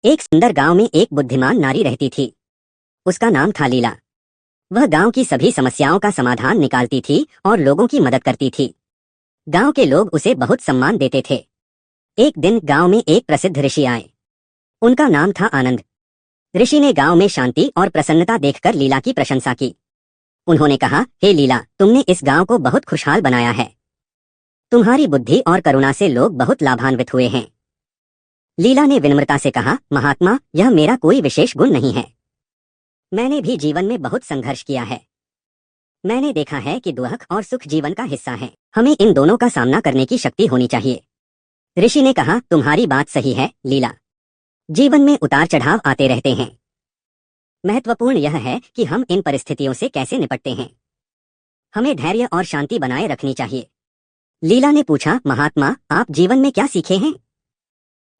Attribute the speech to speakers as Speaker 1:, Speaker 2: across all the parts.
Speaker 1: एक सुंदर गांव में एक बुद्धिमान नारी रहती थी। उसका नाम था लीला। वह गांव की सभी समस्याओं का समाधान निकालती थी और लोगों की मदद करती थी। गांव के लोग उसे बहुत सम्मान देते थे। एक दिन गांव में एक प्रसिद्ध ऋषि आए। उनका नाम था आनंद। ऋषि ने गांव में शांति और प्रसन्नता देखकर लीला की प्रशंसा की। उन्होंने कहा, हे लीला, तुमने इस गांव को बहुत खुशहाल बनाया है। तुम्हारी बुद्धि और करुणा से लोग बहुत लाभान्वित हुए हैं। लीला ने विनम्रता से कहा, महात्मा, यह मेरा कोई विशेष गुण नहीं है। मैंने भी जीवन में बहुत संघर्ष किया है। मैंने देखा है कि दुख और सुख जीवन का हिस्सा है। हमें इन दोनों का सामना करने की शक्ति होनी चाहिए। ऋषि ने कहा, तुम्हारी बात सही है लीला। जीवन में उतार चढ़ाव आते रहते हैं। महत्वपूर्ण यह है कि हम इन परिस्थितियों से कैसे निपटते हैं। हमें धैर्य और शांति बनाए रखनी चाहिए। लीला ने पूछा, महात्मा, आप जीवन में क्या सीखे हैं?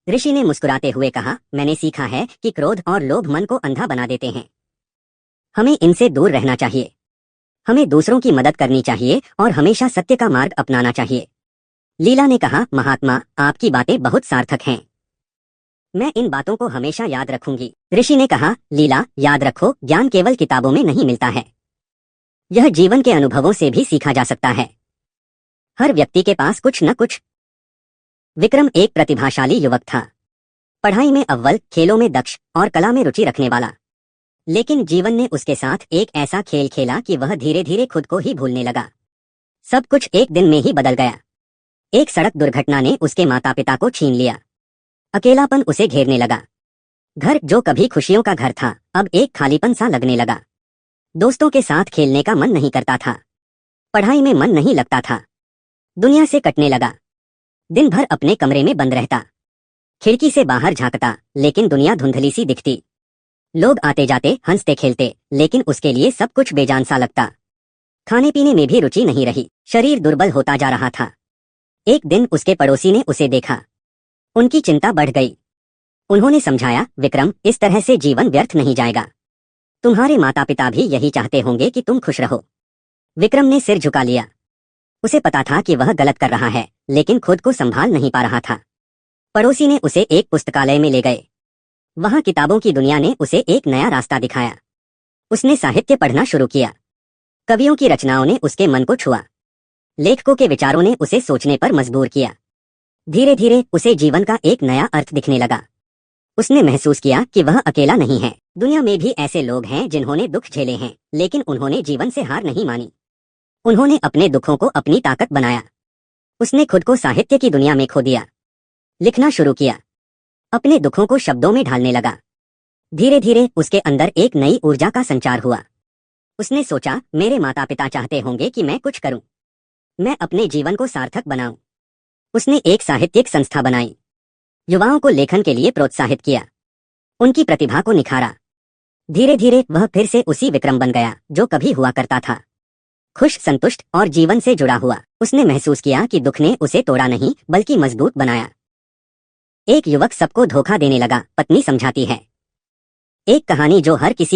Speaker 1: ऋषि ने मुस्कुराते हुए कहा, मैंने सीखा है कि क्रोध और लोभ मन को अंधा बना देते हैं। हमें इनसे दूर रहना चाहिए। हमें दूसरों की मदद करनी चाहिए और हमेशा सत्य का मार्ग अपनाना चाहिए। लीला ने कहा, महात्मा, आपकी बातें बहुत सार्थक हैं। मैं इन बातों को हमेशा याद रखूंगी। ऋषि ने कहा, लीला, याद रखो, ज्ञान केवल किताबों में नहीं मिलता है। यह जीवन के अनुभवों से भी सीखा जा सकता है। हर व्यक्ति के पास कुछ न कुछ। विक्रम एक प्रतिभाशाली युवक था। पढ़ाई में अव्वल, खेलों में दक्ष और कला में रुचि रखने वाला। लेकिन जीवन ने उसके साथ एक ऐसा खेल खेला कि वह धीरे धीरे खुद को ही भूलने लगा। सब कुछ एक दिन में ही बदल गया। एक सड़क दुर्घटना ने उसके माता पिता को छीन लिया। अकेलापन उसे घेरने लगा। घर जो कभी खुशियों का घर था, अब एक खालीपन सा लगने लगा। दोस्तों के साथ खेलने का मन नहीं करता था। पढ़ाई में मन नहीं लगता था। दुनिया से कटने लगा। दिन भर अपने कमरे में बंद रहता। खिड़की से बाहर झांकता, लेकिन दुनिया धुंधली सी दिखती। लोग आते जाते, हंसते खेलते, लेकिन उसके लिए सब कुछ बेजान सा लगता। खाने पीने में भी रुचि नहीं रही। शरीर दुर्बल होता जा रहा था। एक दिन उसके पड़ोसी ने उसे देखा। उनकी चिंता बढ़ गई। उन्होंने समझाया, विक्रम, इस तरह से जीवन व्यर्थ नहीं जाएगा। तुम्हारे माता पिता भी यही चाहते होंगे कि तुम खुश रहो। विक्रम ने सिर झुका लिया। उसे पता था कि वह गलत कर रहा है, लेकिन खुद को संभाल नहीं पा रहा था। पड़ोसी ने उसे एक पुस्तकालय में ले गए। वहां किताबों की दुनिया ने उसे एक नया रास्ता दिखाया। उसने साहित्य पढ़ना शुरू किया। कवियों की रचनाओं ने उसके मन को छुआ। लेखकों के विचारों ने उसे सोचने पर मजबूर किया। धीरे धीरे उसे जीवन का एक नया अर्थ दिखने लगा। उसने महसूस किया कि वह अकेला नहीं है। दुनिया में भी ऐसे लोग हैं जिन्होंने दुख झेले हैं, लेकिन उन्होंने जीवन से हार नहीं मानी। उन्होंने अपने दुखों को अपनी ताकत बनाया। उसने खुद को साहित्य की दुनिया में खो दिया। लिखना शुरू किया। अपने दुखों को शब्दों में ढालने लगा। धीरे धीरे उसके अंदर एक नई ऊर्जा का संचार हुआ। उसने सोचा, मेरे माता पिता चाहते होंगे कि मैं कुछ करूं। मैं अपने जीवन को सार्थक बनाऊं। उसने एक साहित्यिक संस्था बनाई। युवाओं को लेखन के लिए प्रोत्साहित किया। उनकी प्रतिभा को निखारा। धीरे धीरे वह फिर से उसी विक्रम बन गया जो कभी हुआ करता था। खुश, संतुष्ट और जीवन से जुड़ा हुआ। उसने महसूस किया कि दुख ने उसे तोड़ा नहीं, बल्कि मजबूत बनाया। एक युवक सबको धोखा देने लगा, पत्नी समझाती है। एक कहानी जो हर किसी